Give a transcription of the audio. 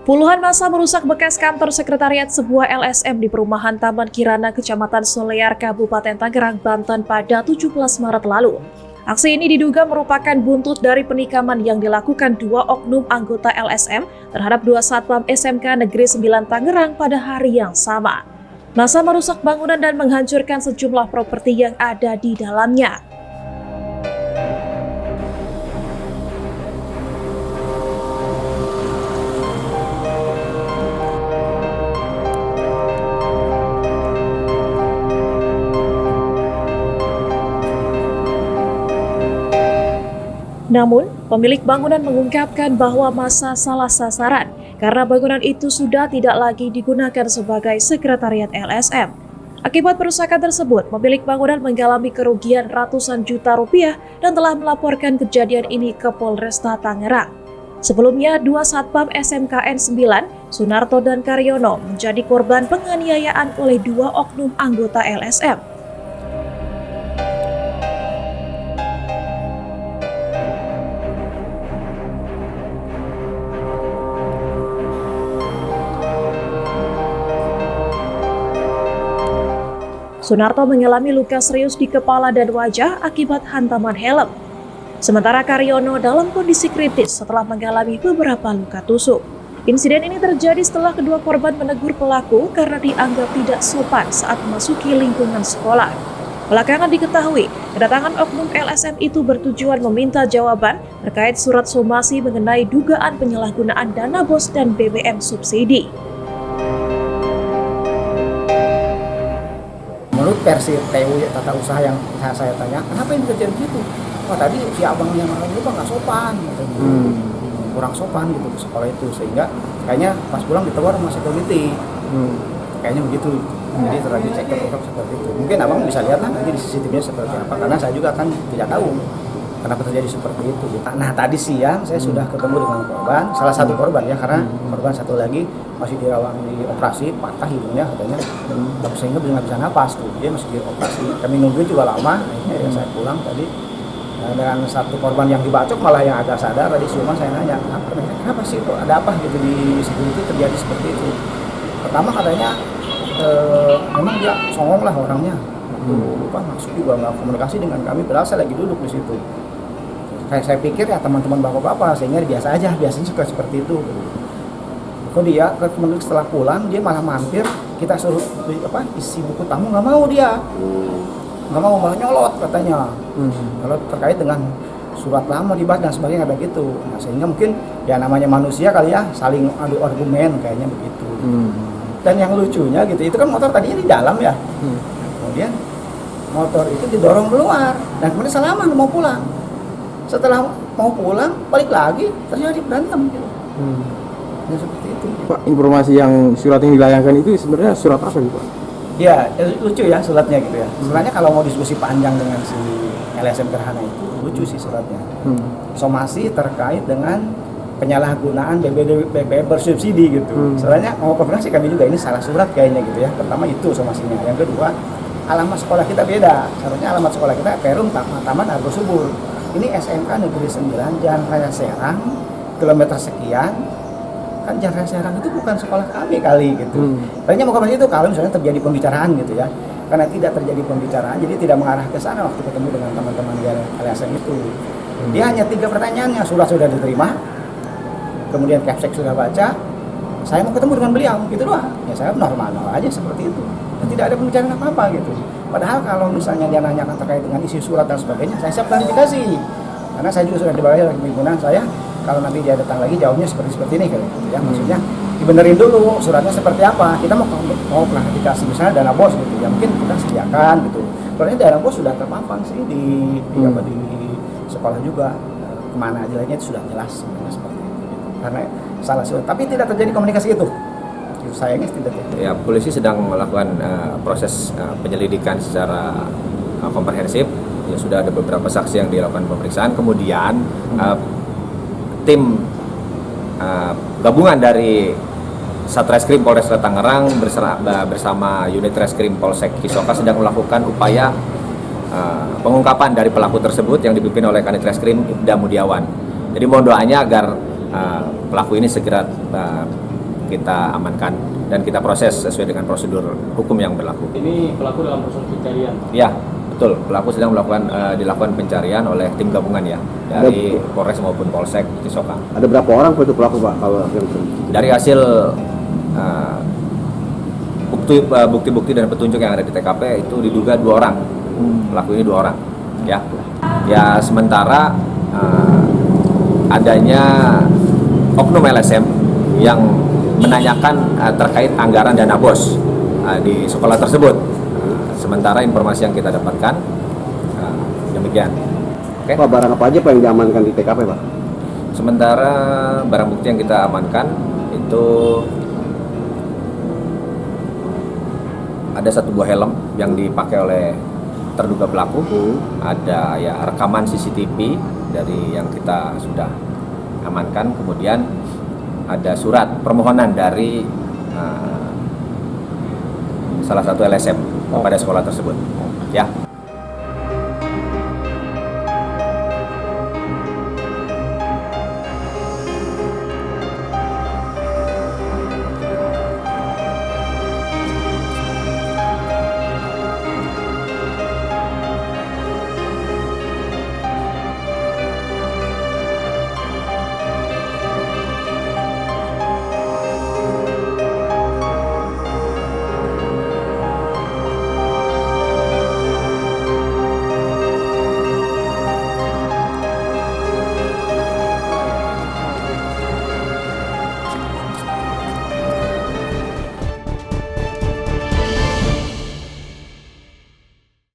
Puluhan massa merusak bekas kantor sekretariat sebuah LSM di perumahan Taman Kirana, Kecamatan Solear, Kabupaten Tangerang, Banten pada 17 Maret lalu. Aksi ini diduga merupakan buntut dari penikaman yang dilakukan dua oknum anggota LSM terhadap dua satpam SMK Negeri 9 Tangerang pada hari yang sama. Massa merusak bangunan dan menghancurkan sejumlah properti yang ada di dalamnya. Namun, pemilik bangunan mengungkapkan bahwa massa salah sasaran karena bangunan itu sudah tidak lagi digunakan sebagai sekretariat LSM. Akibat perusakan tersebut, pemilik bangunan mengalami kerugian ratusan juta rupiah dan telah melaporkan kejadian ini ke Polresta Tangerang. Sebelumnya, dua satpam SMKN 9, Sunarto dan Karyono, menjadi korban penganiayaan oleh dua oknum anggota LSM. Sunarto mengalami luka serius di kepala dan wajah akibat hantaman helm. Sementara Karyono dalam kondisi kritis setelah mengalami beberapa luka tusuk. Insiden ini terjadi setelah kedua korban menegur pelaku karena dianggap tidak sopan saat memasuki lingkungan sekolah. Belakangan diketahui, kedatangan oknum LSM itu bertujuan meminta jawaban terkait surat somasi mengenai dugaan penyalahgunaan dana BOS dan BBM subsidi. Menurut versi TU tata usaha yang saya tanya, kenapa ini terjadi begitu? Wah, tadi si abang yang malam itu nggak sopan, gitu. Kurang sopan gitu ke sekolah itu, sehingga kayaknya pas pulang ditegur sama security, kayaknya begitu. Jadi terjadi cekcok seperti itu. Mungkin abang bisa lihat lah nanti di CCTV-nya seperti apa, karena saya juga kan tidak tahu kenapa terjadi seperti itu. Nah, tadi siang saya sudah ketemu dengan korban, salah satu korban ya, karena korban satu lagi masih dirawat di operasi, patah hidungnya katanya, sehingga belum bisa napas tuh, dia masih di operasi. Kami nunggu juga lama, akhirnya saya pulang tadi. Nah, dengan satu korban yang dibacok malah yang agak sadar, tadi siuman saya nanya, kenapa sih itu, ada apa gitu di security terjadi seperti itu. Pertama katanya, memang dia songong lah orangnya, lupa maksud juga nggak komunikasi dengan kami, padahal saya lagi duduk di situ. Saya pikir ya teman-teman bapak-bapak, sehingga biasa aja, biasanya suka seperti itu. Kok dia kemudian setelah pulang dia malah mampir, kita suruh isi buku tamu, nggak mau dia, nggak mau, malah nyolot katanya. Kalau terkait dengan surat lama dibahas dan sebagainya kayak gitu. Nah, sehingga mungkin ya namanya manusia kali ya, saling adu argumen kayaknya begitu. Dan yang lucunya gitu, itu kan motor tadinya di dalam ya, kemudian motor itu didorong keluar dan kemudian salaman mau pulang. Setelah mau pulang balik lagi terjadi berantem gitu. Ya seperti itu. Pak, informasi yang surat yang dilayangkan itu sebenarnya surat apa nih Pak? Ya, lucu ya suratnya gitu ya. Sebenarnya kalau mau diskusi panjang dengan si LSM Gerhana itu lucu sih suratnya. Somasi terkait dengan penyalahgunaan BBM bersubsidi gitu. Sebenarnya mau konfirmasi kami juga ini salah surat kayaknya gitu ya. Pertama itu somasinya. Yang kedua, alamat sekolah kita beda. Seharusnya alamat sekolah kita Perum Taman Argo Subur. Ini SMK Negeri 9 Jalan Raya Serang, kilometer sekian. Kan Jalan Raya Serang itu bukan sekolah kami kali gitu. Tadinya mau konfirmasi itu kalau misalnya terjadi pembicaraan gitu ya. Karena tidak terjadi pembicaraan, jadi tidak mengarah ke sana waktu ketemu dengan teman-teman di LSM itu. Dia hanya 3 pertanyaannya, surat sudah diterima, kemudian Capsek sudah baca, saya mau ketemu dengan beliau, gitu doang. Ya saya normal aja seperti itu. Dan tidak ada pembicaraan apa-apa gitu. Padahal kalau misalnya dia nanyakan terkait dengan isi surat dan sebagainya, saya siap klarifikasi. Karena saya juga sudah dibayar oleh pimpinan saya, kalau nanti dia datang lagi jawabnya seperti ini gitu ya. Maksudnya dibenerin dulu suratnya seperti apa. Kita mau klarifikasi misalnya dana BOS gitu ya, mungkin kita sediakan gitu. Soalnya dana BOS sudah terpampang sih di sekolah juga, kemana aja lainnya itu sudah jelas seperti itu. Karena salah surat, tapi tidak terjadi komunikasi itu. Sayangnya tidak terjadi. Ya, polisi sedang melakukan proses penyelidikan secara komprehensif. Ya, sudah ada beberapa saksi yang dilakukan pemeriksaan. Kemudian tim gabungan dari Satreskrim Polresta Tangerang bersama unit Reskrim Polsek Kisoka sedang melakukan upaya pengungkapan dari pelaku tersebut yang dipimpin oleh Kanit Reskrim Ibda Mudiawan. Jadi mohon doanya agar pelaku ini segera kita amankan dan kita proses sesuai dengan prosedur hukum yang berlaku. Ini pelaku dalam proses pencarian, Pak? Ya, betul. Pelaku sedang dilakukan pencarian oleh tim gabungan ya dari Polres maupun Polsek Cisoka. Ada berapa orang itu pelaku, Pak? Kalau yang Dari hasil bukti-bukti dan petunjuk yang ada di TKP itu diduga 2 orang. Pelaku ini 2 orang. Ya sementara adanya oknum LSM yang menanyakan terkait anggaran dana BOS di sekolah tersebut. Sementara informasi yang kita dapatkan demikian. Oke. Pak, barang apa aja Pak yang diamankan di TKP, Pak? Sementara barang bukti yang kita amankan itu ada 1 buah helm yang dipakai oleh terduga pelaku. Ada ya rekaman CCTV dari yang kita sudah amankan. Kemudian ada surat permohonan dari salah satu LSM kepada sekolah tersebut. Ya.